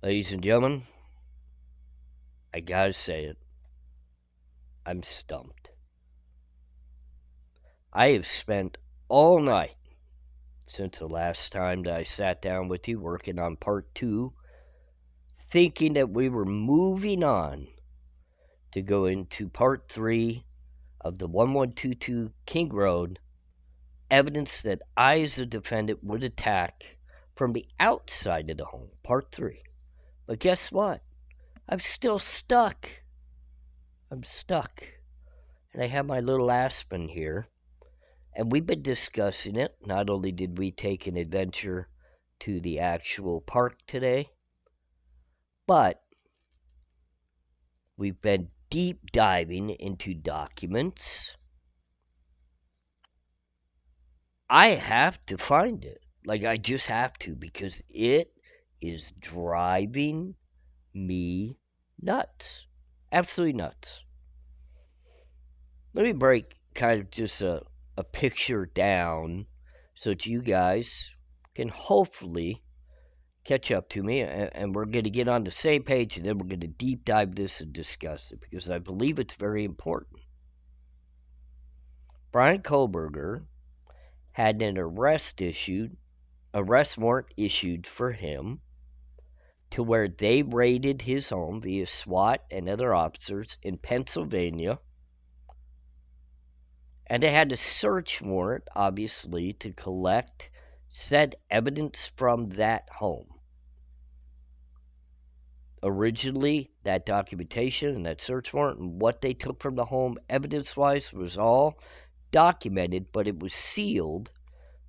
Ladies and gentlemen, I gotta say it. I'm stumped. I have spent all night since the last time that I sat down with you working on part 2, thinking that we were moving on to go into part 3 of the 1122 King Road, evidence that I as a defendant would attack from the outside of the home, part 3. But guess what? I'm still stuck. I'm stuck. And I have my little Aspen here. And we've been discussing it. Not only did we take an adventure to the actual park today, but we've been deep diving into documents. I have to find it. I just have to, because it is driving me nuts. Absolutely nuts. Let me break kind of just a picture down so that you guys can hopefully catch up to me, and we're going to get on the same page, and then we're going to deep dive this and discuss it, because I believe it's very important. Bryan Kohberger had an arrest warrant issued for him, to where they raided his home via SWAT and other officers in Pennsylvania. And they had a search warrant, obviously, to collect said evidence from that home. Originally, that documentation and that search warrant and what they took from the home evidence-wise was all documented, but it was sealed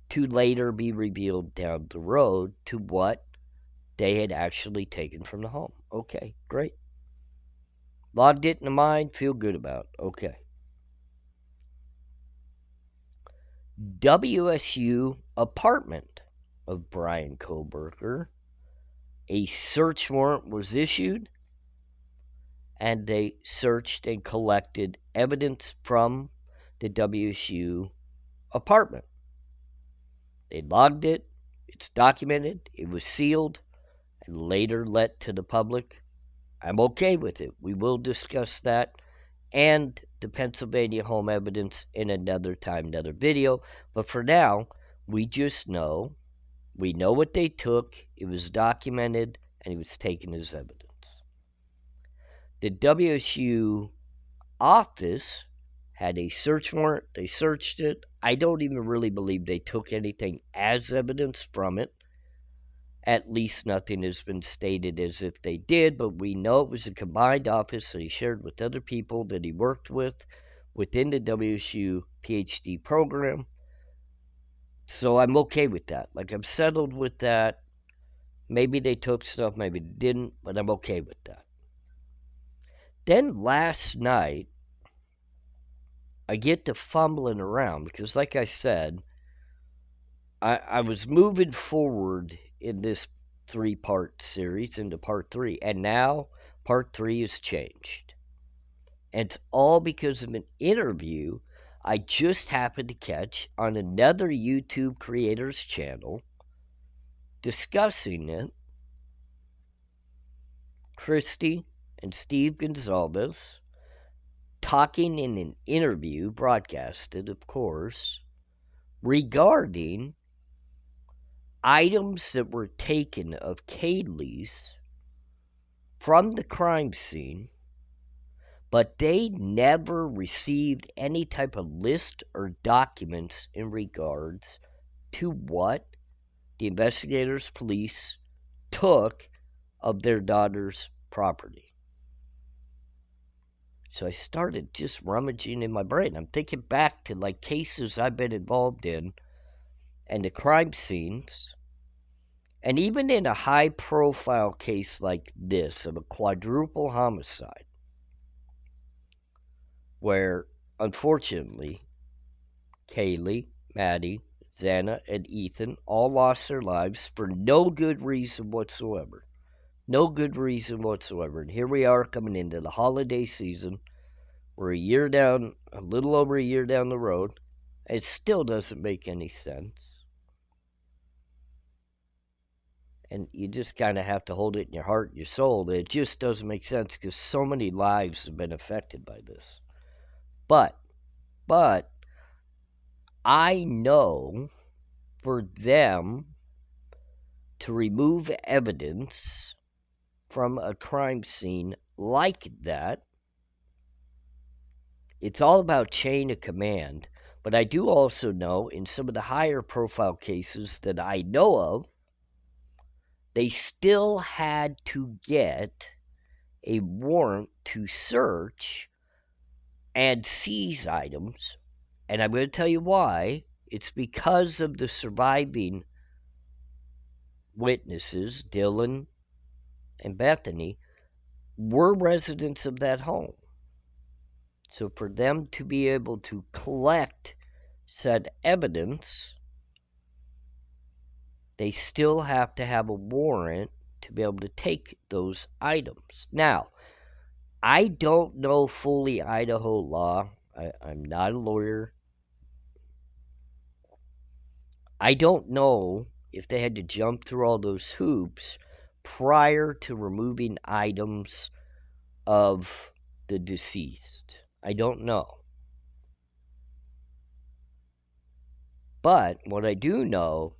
to later be revealed down the road to what they had actually taken from the home. Okay, great. Logged it in the mind, feel good about it. Okay. WSU apartment of Bryan Kohberger, a search warrant was issued, and they searched and collected evidence from the WSU apartment. They logged it, it's documented, it was sealed, and later let to the public. I'm okay with it. We will discuss that and the Pennsylvania home evidence in another time, another video. But for now, we know what they took, it was documented, and it was taken as evidence. The WSU office had a search warrant. They searched it. I don't even really believe they took anything as evidence from it. At least nothing has been stated as if they did, but we know it was a combined office that he shared with other people that he worked with within the WSU PhD program. So I'm okay with that. I'm settled with that. Maybe they took stuff, maybe they didn't, but I'm okay with that. Then last night, I get to fumbling around because, like I said, I was moving forward in this 3-part series into part 3, and now part 3 has changed. And it's all because of an interview I just happened to catch on another YouTube creator's channel discussing it. Christy and Steve Gonzalez talking in an interview, broadcasted, of course, regarding items that were taken of Kaylee's from the crime scene, but they never received any type of list or documents in regards to what the investigators, police, took of their daughter's property. So I started just rummaging in my brain. I'm thinking back to cases I've been involved in and the crime scenes. And even in a high-profile case like this of a quadruple homicide, where, unfortunately, Kaylee, Maddie, Xana, and Ethan all lost their lives for no good reason whatsoever. No good reason whatsoever. And here we are coming into the holiday season. We're a little over a year down the road. It still doesn't make any sense. And you just kind of have to hold it in your heart and your soul that it just doesn't make sense because so many lives have been affected by this. But I know for them to remove evidence from a crime scene like that, it's all about chain of command. But I do also know in some of the higher profile cases that I know of, they still had to get a warrant to search and seize items. And I'm going to tell you why. It's because of the surviving witnesses, Dylan and Bethany, were residents of that home. So for them to be able to collect said evidence, they still have to have a warrant to be able to take those items. Now, I don't know fully Idaho law. I'm not a lawyer. I don't know if they had to jump through all those hoops prior to removing items of the deceased. I don't know. But what I do know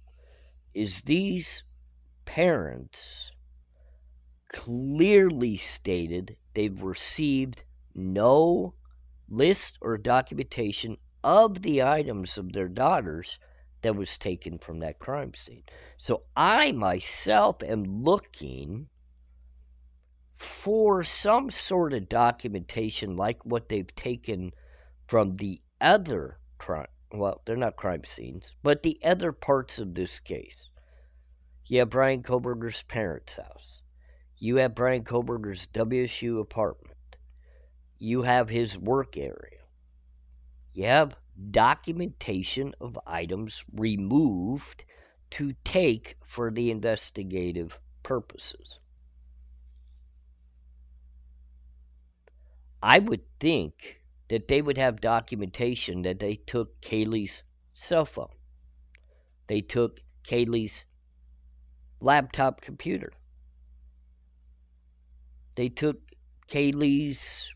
is these parents clearly stated they've received no list or documentation of the items of their daughters that was taken from that crime scene. So I myself am looking for some sort of documentation like what they've taken from the other crime. Well, they're not crime scenes, but the other parts of this case. You have Brian Koberger's parents' house. You have Brian Koberger's WSU apartment. You have his work area. You have documentation of items removed to take for the investigative purposes. I would think that they would have documentation that they took Kaylee's cell phone. They took Kaylee's laptop computer. They took Kaylee's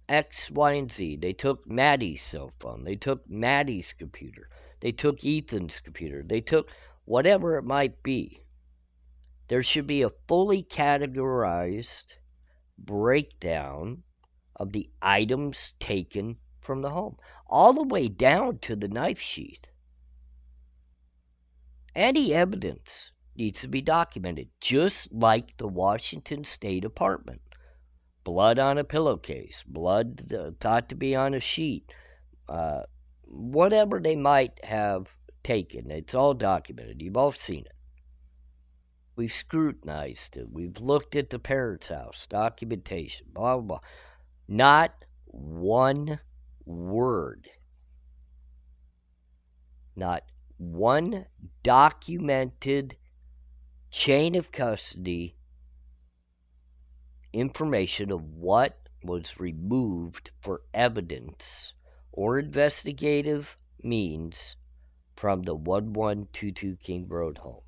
X, Y, and Z. They took Maddie's cell phone. They took Maddie's computer. They took Ethan's computer. They took whatever it might be. There should be a fully categorized breakdown of the items taken from the home, all the way down to the knife sheath. Any evidence needs to be documented, just like the Washington State Apartment. Blood on a pillowcase, blood thought to be on a sheet, whatever they might have taken, it's all documented. You've all seen it. We've scrutinized it. We've looked at the parents' house, documentation, blah, blah, blah. Not one word, not one documented chain of custody information of what was removed for evidence or investigative means from the 1122 King Road home.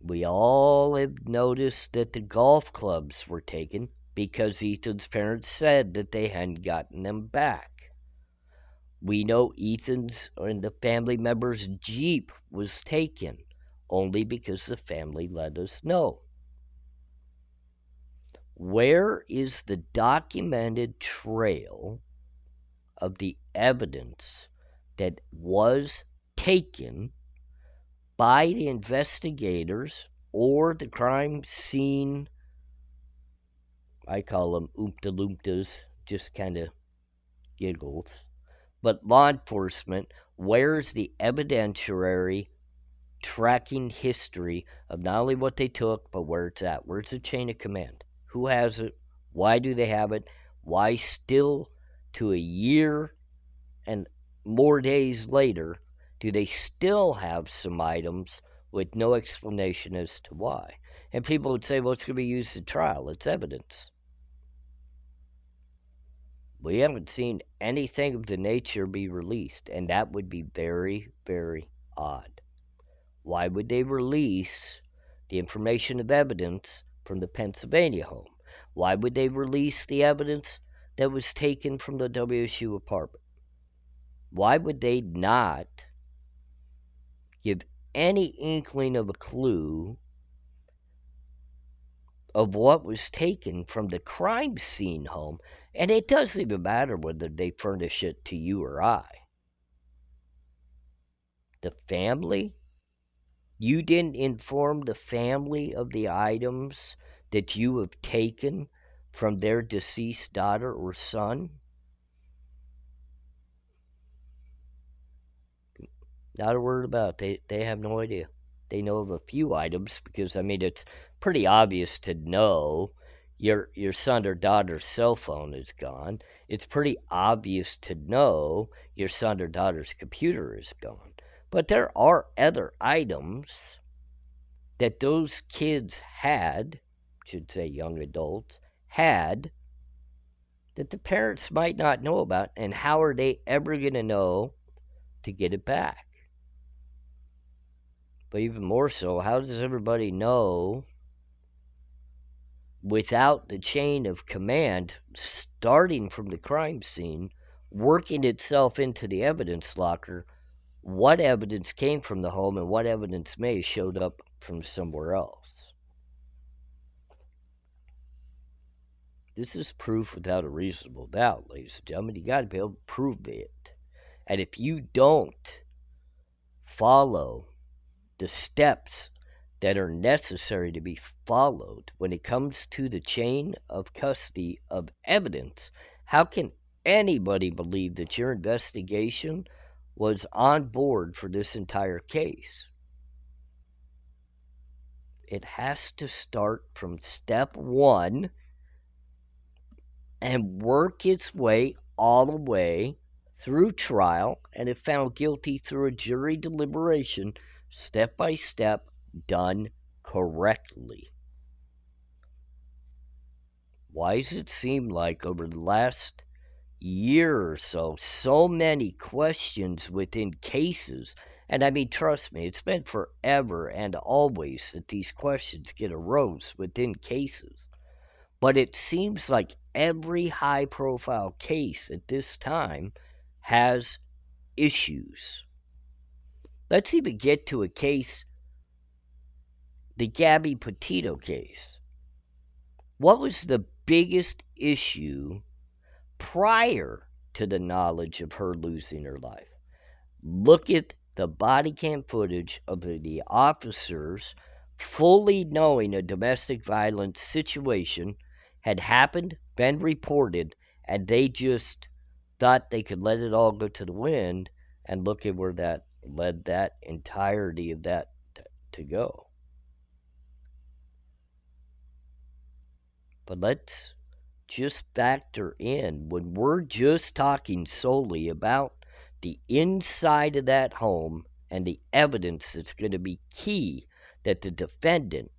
We all have noticed that the golf clubs were taken because Ethan's parents said that they hadn't gotten them back. We know Ethan's and the family member's Jeep was taken only because the family let us know. Where is the documented trail of the evidence that was taken by the investigators or the crime scene? I call them oompa-loompas, just kind of giggles. But law enforcement, where's the evidentiary tracking history of not only what they took, but where it's at? Where's the chain of command? Who has it? Why do they have it? Why still, to a year and more days later, do they still have some items with no explanation as to why? And people would say, well, it's going to be used at trial. It's evidence. We haven't seen anything of the nature be released, and that would be very, very odd. Why would they release the information of evidence from the Pennsylvania home? Why would they release the evidence that was taken from the WSU apartment? Why would they not give any inkling of a clue of what was taken from the crime scene home? And it doesn't even matter whether they furnish it to you or I. The family? You didn't inform the family of the items that you have taken from their deceased daughter or son? Not a word about it. They have no idea. They know of a few items because, I mean, it's pretty obvious to know your son or daughter's cell phone is gone. It's pretty obvious to know your son or daughter's computer is gone. But there are other items that those kids had, should say young adults, had, that the parents might not know about, and how are they ever going to know to get it back? But even more so, how does everybody know without the chain of command starting from the crime scene, working itself into the evidence locker, what evidence came from the home and what evidence may have showed up from somewhere else? This is proof without a reasonable doubt, ladies and gentlemen. You got to be able to prove it. And if you don't follow the steps that are necessary to be followed when it comes to the chain of custody of evidence, how can anybody believe that your investigation was on board for this entire case? It has to start from step one and work its way all the way through trial, and if found guilty, through a jury deliberation, step by step, done correctly. Why does it seem like over the last year or so many questions within cases, and I mean, trust me, it's been forever and always that these questions get arose within cases, but it seems like every high-profile case at this time has issues. Let's even get to a case, the Gabby Petito case. What was the biggest issue prior to the knowledge of her losing her life? Look at the body cam footage of the officers fully knowing a domestic violence situation had happened, been reported, and they just thought they could let it all go to the wind, and look at where that led that entirety of that to go. But let's just factor in, when we're just talking solely about the inside of that home and the evidence that's going to be key that the defendant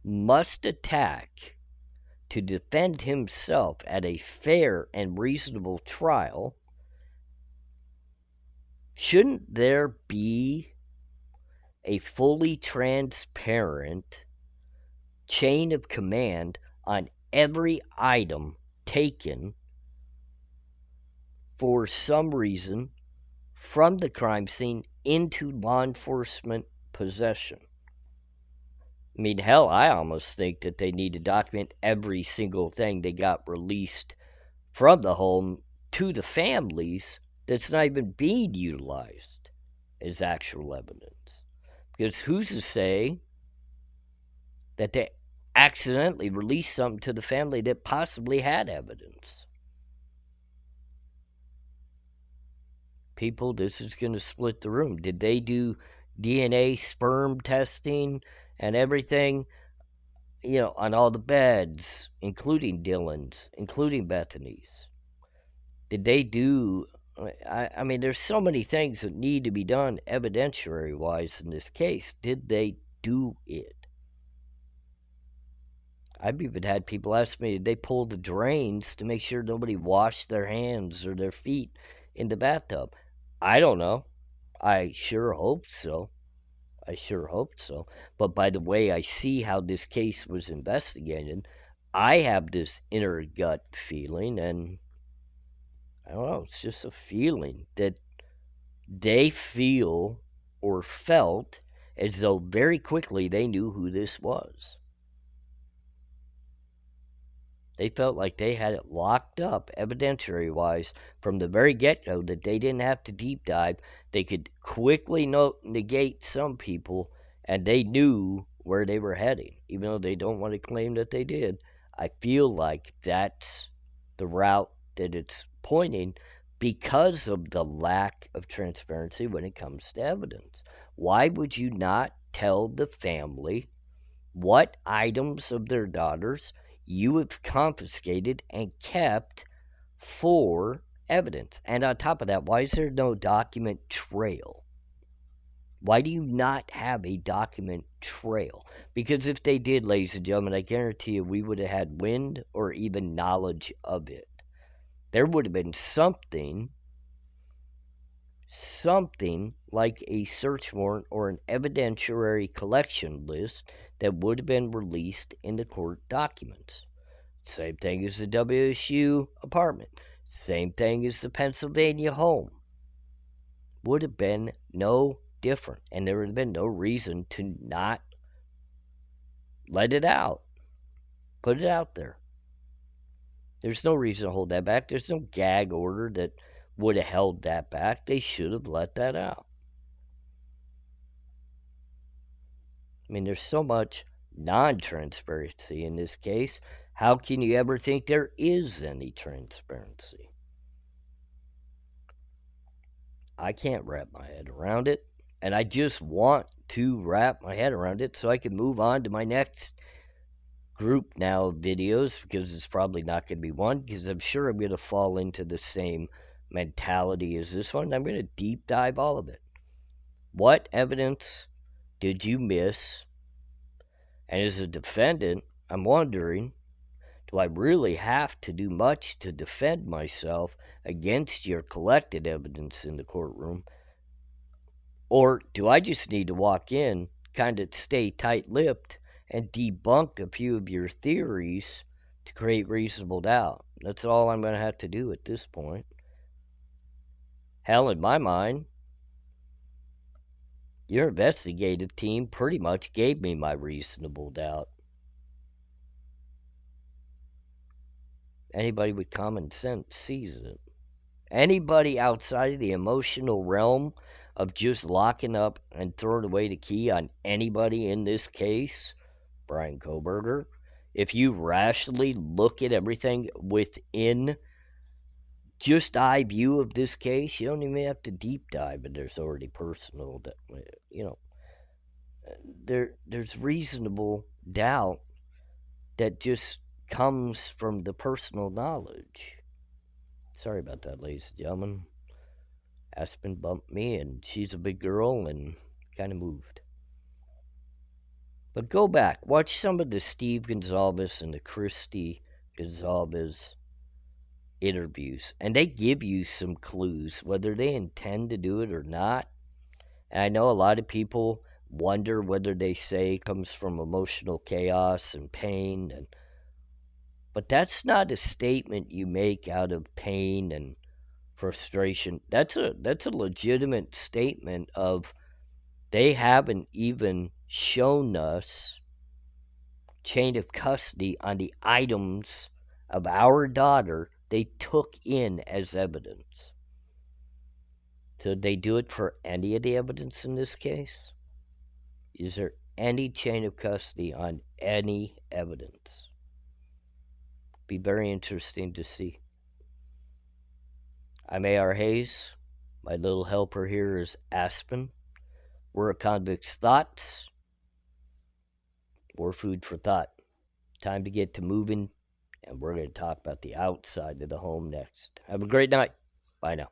must attack to defend himself at a fair and reasonable trial, shouldn't there be a fully transparent chain of command on every item taken for some reason from the crime scene into law enforcement possession? I mean, hell, I almost think that they need to document every single thing they got released from the home to the families that's not even being utilized as actual evidence. Because who's to say that they accidentally released something to the family that possibly had evidence? People, this is going to split the room. Did they do DNA sperm testing and everything, on all the beds, including Dylan's, including Bethany's? Did they do, I mean, there's so many things that need to be done evidentiary-wise in this case. Did they do it? I've even had people ask me, did they pull the drains to make sure nobody washed their hands or their feet in the bathtub? I don't know. I sure hope so. I sure hope so. But by the way I see how this case was investigated, I have this inner gut feeling, and I don't know, it's just a feeling that they feel or felt as though very quickly they knew who this was. They felt like they had it locked up, evidentiary wise, from the very get go, that they didn't have to deep dive. They could quickly negate some people, and they knew where they were heading, even though they don't want to claim that they did. I feel like that's the route that it's pointing because of the lack of transparency when it comes to evidence. Why would you not tell the family what items of their daughters you have confiscated and kept for evidence? And on top of that, why is there no document trail? Why do you not have a document trail? Because if they did, ladies and gentlemen, I guarantee you we would have had wind or even knowledge of it. There would have been something like a search warrant or an evidentiary collection list that would have been released in the court documents. Same thing as the WSU apartment. Same thing as the Pennsylvania home. Would have been no different. And there would have been no reason to not let it out. Put it out there. There's no reason to hold that back. There's no gag order that would have held that back. They should have let that out. I mean, there's so much non-transparency in this case. How can you ever think there is any transparency? I can't wrap my head around it, and I just want to wrap my head around it so I can move on to my next group now of videos, because it's probably not going to be one, because I'm sure I'm going to fall into the same mentality as this one. I'm going to deep dive all of it. What evidence did you miss? And as a defendant, I'm wondering, do I really have to do much to defend myself against your collected evidence in the courtroom? Or do I just need to walk in, kind of stay tight-lipped, and debunk a few of your theories to create reasonable doubt? That's all I'm going to have to do at this point. Hell, in my mind, your investigative team pretty much gave me my reasonable doubt. Anybody with common sense sees it. Anybody outside of the emotional realm of just locking up and throwing away the key on anybody in this case, Brian Kohberger, if you rationally look at everything within just eye view of this case, you don't even have to deep dive, and there's already personal, there's reasonable doubt that just comes from the personal knowledge. Sorry about that, ladies and gentlemen. Aspen bumped me, and she's a big girl and kind of moved. But go back, watch some of the Steve Gonzalez and the Christy Gonzalez interviews, and they give you some clues, whether they intend to do it or not. And I know a lot of people wonder whether they say it comes from emotional chaos and pain, but that's not a statement you make out of pain and frustration. That's a legitimate statement of, they haven't even shown us chain of custody on the items of our daughter they took in as evidence. So did they do it for any of the evidence in this case? Is there any chain of custody on any evidence? Be very interesting to see. I'm ARHayes. My little helper here is Aspen. We're a convict's thoughts. We're food for thought. Time to get to moving, and we're going to talk about the outside of the home next. Have a great night. Bye now.